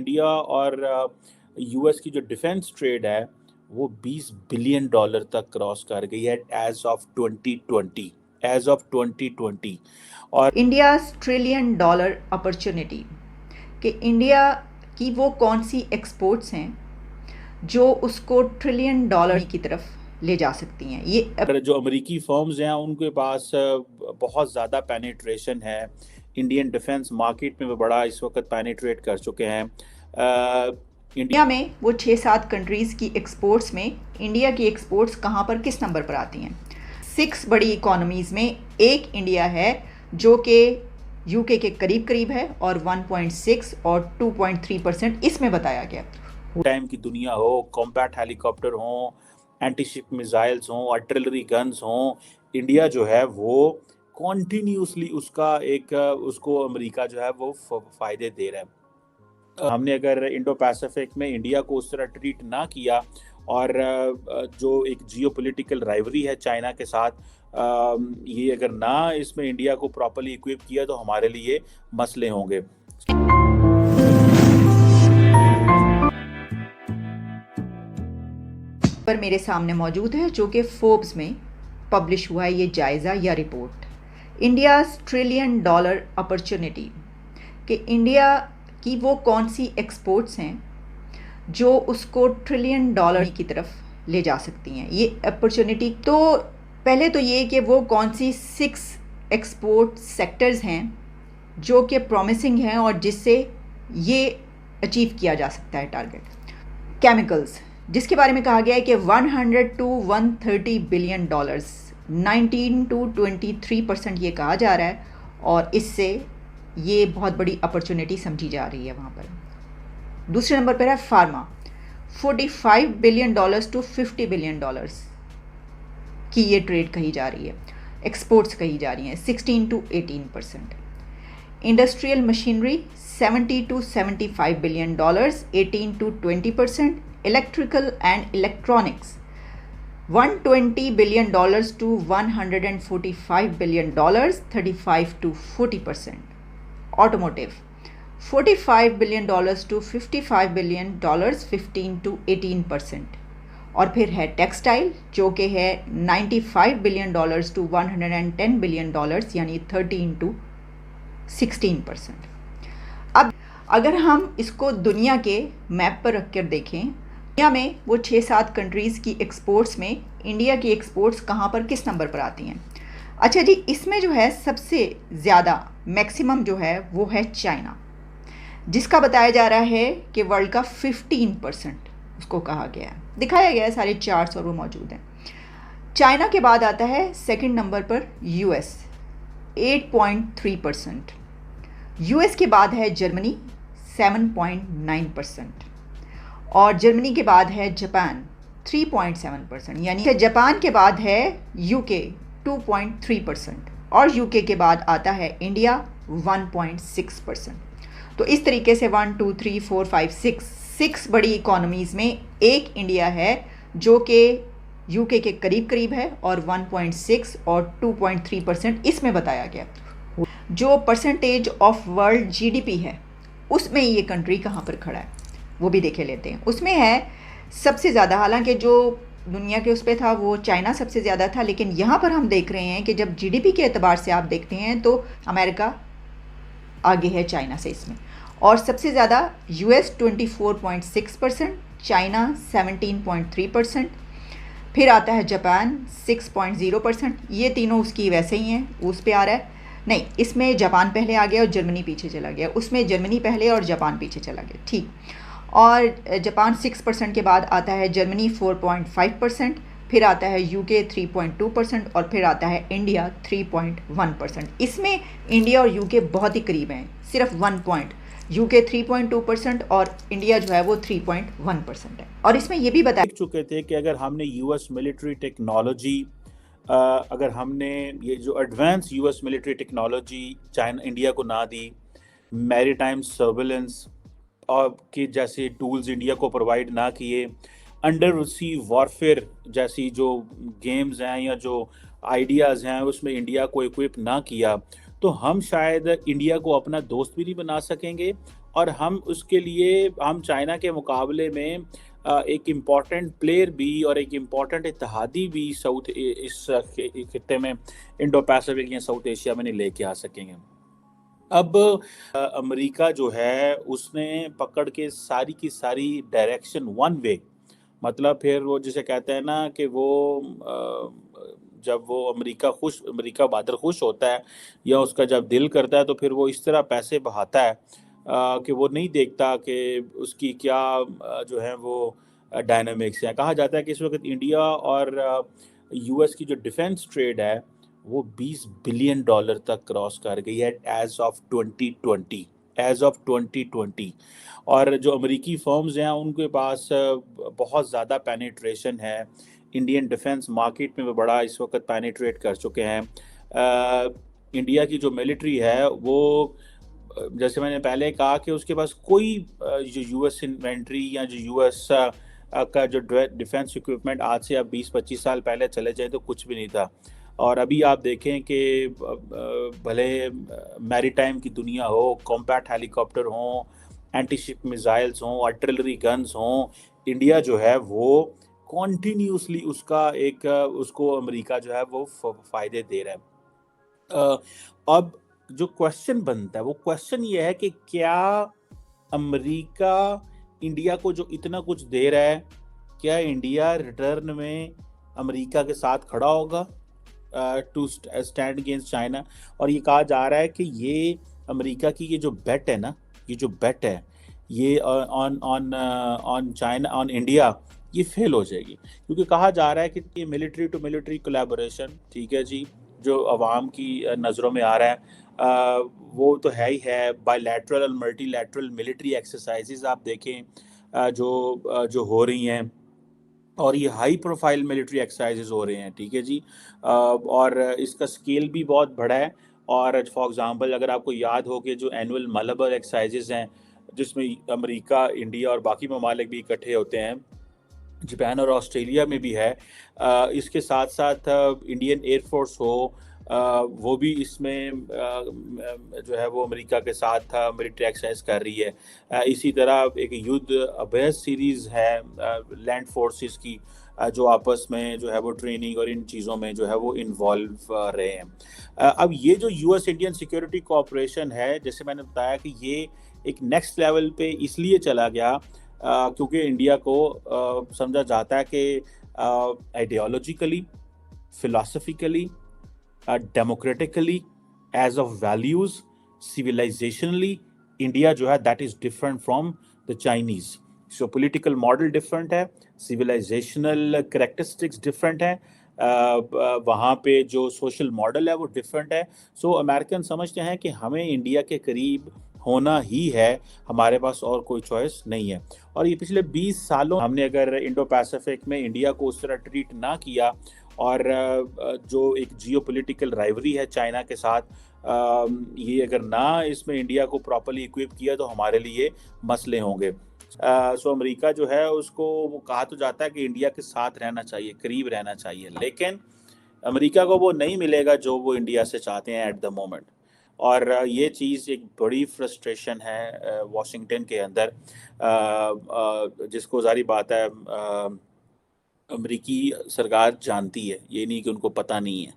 India और US की जो डिफेंस ट्रेड है वो 20 बिलियन डॉलर तक क्रॉस कर गई है एज ऑफ 2020। और इंडिया ट्रिलियन डॉलर अपॉर्चुनिटी कि इंडिया की वो कौन सी एक्सपोर्ट्स हैं जो उसको ट्रिलियन डॉलर की तरफ ले जा सकती हैं। ये जो अमेरिकी फर्म्स हैं उनके पास बहुत ज़्यादा पेनिट्रेशन है। इंडियन डिफेंस मार्केट में वो बड़ा इस वक्त पेनिट्रेट कर चुके हैं। इंडिया में वो 6-7 कंट्रीज़ की एक्सपोर्ट्स में इंडिया की एक्सपोर्ट्स कहाँ पर किस नंबर पर आती हैं। 6 बड़ी इकोनॉमीज़ में एक इंडिया है जो कि यूके के करीब करीब है और 1.6 और 2.3% इसमें बताया गया। टाइम की दुनिया हो, कॉम्बैट हेलीकॉप्टर हो, एंटी शिप मिसाइल्स हो, आर्टिलरी गन्स हो, इंडिया जो है वो कॉन्टिन्यूसली उसको अमेरिका जो है वो फायदे दे रहा है। हमने अगर इंडो पैसिफिक में इंडिया को उस तरह ट्रीट ना किया और जो एक जियोपॉलिटिकल राइवरी है चाइना के साथ, ये अगर ना इसमें इंडिया को प्रॉपर्ली इक्विप किया तो हमारे लिए मसले होंगे। पर मेरे सामने मौजूद है जो कि फोर्ब्स में पब्लिश हुआ है ये जायज़ा या report, India trillion dollar opportunity कि इंडिया की वो कौन सी एक्सपोर्ट्स हैं जो उसको ट्रिलियन डॉलर की तरफ ले जा सकती हैं। ये अपॉर्चुनिटी तो पहले तो ये कि वो कौन सी 6 एक्सपोर्ट सेक्टर्स हैं जो कि प्रॉमिसिंग हैं और जिससे ये अचीव किया जा सकता है टारगेट। केमिकल्स, जिसके बारे में कहा गया है कि 100 to 130 बिलियन डॉलर्स, 19 to 23% ये कहा जा रहा है और इससे ये बहुत बड़ी अपॉर्चुनिटी समझी जा रही है वहाँ पर। दूसरे नंबर पर है pharma, 45 billion dollars to 50 billion dollars की ये ट्रेड कही जा रही है, एक्सपोर्ट्स कही जा रही हैं 16 to 18%। Industrial machinery 70 to 75 billion dollars, 18 to 20%। Electrical and electronics 120 billion dollars to 145 billion dollars, 35 to 40%। Automotive 45 billion dollars to 55 billion dollars, 15 to 18%। और फिर है टेक्सटाइल जो कि है 95 billion dollars to 110 billion dollars यानी 13 to 16%। अब अगर हम इसको दुनिया के मैप पर रख कर देखें, दुनिया में वो 6-7 कंट्रीज़ की एक्सपोर्ट्स में इंडिया की एक्सपोर्ट्स कहाँ पर किस नंबर पर आती हैं। अच्छा जी, इसमें जो है सबसे ज़्यादा मैक्सिमम जो है वो है चाइना, जिसका बताया जा रहा है कि वर्ल्ड का 15% उसको कहा गया है, दिखाया गया है सारे चार्ट्स और वो मौजूद हैं। चाइना के बाद आता है सेकंड नंबर पर यूएस 8.3%, यूएस के बाद है जर्मनी 7.9% और जर्मनी के बाद है जापान 3.7%, यानी जापान के बाद है यूके 2.3% और यूके के बाद आता है इंडिया 1.6%। तो इस तरीके से 1 2 3 4 5 6 बड़ी इकोनॉमीज़ में एक इंडिया है जो कि यूके के करीब करीब है और 1.6 और 2.3% इसमें बताया गया। जो परसेंटेज ऑफ वर्ल्ड जीडीपी है उसमें ये कंट्री कहाँ पर खड़ा है वो भी देखे लेते हैं। उसमें है सबसे ज़्यादा, हालांकि जो दुनिया के उस पर था वो चाइना सबसे ज़्यादा था, लेकिन यहाँ पर हम देख रहे हैं कि जब जीडीपी के एतबार से आप देखते हैं तो अमेरिका आगे है चाइना से इसमें, और सबसे ज़्यादा यूएस 24.6%, चाइना 17.3%, फिर आता है जापान 6.0%। ये तीनों उसकी वैसे ही हैं, उस पे आ रहा है। नहीं, इसमें जापान पहले आ गया और जर्मनी पीछे चला गया, उसमें जर्मनी पहले और जापान पीछे चला गया, ठीक। और जापान 6% के बाद आता है जर्मनी 4.5%, फिर आता है यूके 3.2% और फिर आता है इंडिया 3.1%। इसमें इंडिया और यूके बहुत ही करीब हैं, सिर्फ 1 पॉइंट, यूके 3.2% और इंडिया जो है वो 3.1% है। और इसमें ये भी बता चुके थे कि अगर हमने यूएस मिलिट्री टेक्नोलॉजी, अगर हमने ये जो advance US military technology China India को ना दी, मैरीटाइम सर्विलेंस और के जैसे टूल्स इंडिया को प्रोवाइड ना किए, अंडर सी वॉरफेयर जैसी जो गेम्स हैं या जो आइडियाज़ हैं उसमें इंडिया को इक्विप ना किया, तो हम शायद इंडिया को अपना दोस्त भी नहीं बना सकेंगे और हम उसके लिए हम चाइना के मुकाबले में एक इम्पॉर्टेंट प्लेयर भी और एक इम्पॉर्टेंट इत्तेहादी भी इस खित्ते में, इंडो पैसिफिक या साउथ एशिया में नहीं लेके आ सकेंगे। अब अमेरिका जो है उसने पकड़ के सारी की सारी डायरेक्शन वन वे, मतलब फिर वो जिसे कहते हैं ना कि वो जब वो अमेरिका बहादुर खुश होता है या उसका जब दिल करता है तो फिर वो इस तरह पैसे बहाता है कि वो नहीं देखता कि उसकी क्या जो है वो डायनामिक्स है। कहा जाता है कि इस वक्त इंडिया और यूएस की जो डिफेंस ट्रेड है वो 20 बिलियन डॉलर तक क्रॉस कर गई है एज ऑफ 2020, एज ऑफ 2020। और जो अमेरिकी फर्म्स हैं उनके पास बहुत ज़्यादा पेनिट्रेशन है इंडियन डिफेंस मार्केट में, वो बड़ा इस वक्त पेनिट्रेट कर चुके हैं। इंडिया की जो मिलिट्री है वो जैसे मैंने पहले कहा कि उसके पास कोई जो यूएस इन्वेंट्री या जो यूएस का जो डिफेंस इक्विपमेंट आज से अब 20-25 साल पहले चले जाए तो कुछ भी नहीं था। और अभी आप देखें कि भले मैरीटाइम की दुनिया हो, कॉम्बैट हेलीकॉप्टर हो, एंटी शिप मिसाइल्स हों, आर्टिलरी गन्स हों, इंडिया जो है वो कॉन्टीन्यूसली उसको अमेरिका जो है वो फ़ायदे दे रहा है। अब जो क्वेश्चन बनता है वो क्वेश्चन ये है कि क्या अमेरिका इंडिया को जो इतना कुछ दे रहा है, क्या इंडिया रिटर्न में अमेरिका के साथ खड़ा होगा टू स्टैंड अगेंस्ट चाइना? और ये कहा जा रहा है कि ये अमेरिका की ये जो बेट है ना, ये जो बेट है ये on on on China on India, ये फेल हो जाएगी, क्योंकि कहा जा रहा है कि ये मिलिट्री टू मिलिट्री कोलैबोरेशन, ठीक है जी, जो अवाम की नज़रों में आ रहा है वो तो है ही है। बायलैटरल और मल्टीलैटरल मिलिट्री एक्सरसाइजेज आप देखें जो हो रही हैं, और ये हाई प्रोफाइल मिलिट्री एक्सरसाइजेज हो रहे हैं, ठीक है जी। और इसका स्केल भी बहुत बड़ा है। और फॉर एग्जांपल अगर आपको याद हो कि जो एनुअल मलाबार एक्सरसाइजेज हैं जिसमें अमेरिका, इंडिया और बाकी ममालिक भी इकट्ठे होते हैं, जापान और ऑस्ट्रेलिया में भी है, इसके साथ साथ इंडियन एयरफोर्स हो, वो भी इसमें जो है वो अमेरिका के साथ मिलिट्री एक्सरसाइज कर रही है। इसी तरह एक युद्ध अभ्यास सीरीज़ है लैंड फोर्सेस की, जो आपस में जो है वो ट्रेनिंग और इन चीज़ों में जो है वो इन्वॉल्व रहे हैं। अब ये जो यूएस इंडियन सिक्योरिटी कोऑपरेशन है, जैसे मैंने बताया कि ये एक नेक्स्ट लेवल पे इसलिए चला गया क्योंकि इंडिया को समझा जाता है कि ideologically, philosophically, democratically, as of values, civilisationally, India जो है that is different from the Chinese. So political model different है, सिविलाइजेशनल करेक्टरिस्टिक्स डिफरेंट है, वहाँ पे जो सोशल मॉडल है वो डिफरेंट है। सो अमेरिकन समझते हैं कि हमें इंडिया के करीब होना ही है, हमारे पास और कोई चॉइस नहीं है। और ये पिछले 20 सालों हमने अगर इंडो पैसिफिक में इंडिया को उस तरह ट्रीट ना किया, और जो एक जियोपॉलिटिकल राइवरी है चाइना के साथ, ये अगर ना इसमें इंडिया को प्रॉपर्ली इक्विप किया तो हमारे लिए मसले होंगे। सो अमेरिका जो है उसको वो कहा तो जाता है कि इंडिया के साथ रहना चाहिए, करीब रहना चाहिए, लेकिन अमेरिका को वो नहीं मिलेगा जो वो इंडिया से चाहते हैं एट द मोमेंट। और ये चीज़ एक बड़ी फ्रस्ट्रेशन है वाशिंगटन के अंदर, जिसको जारी बात है अमेरिकी सरकार जानती है, ये नहीं कि उनको पता नहीं है।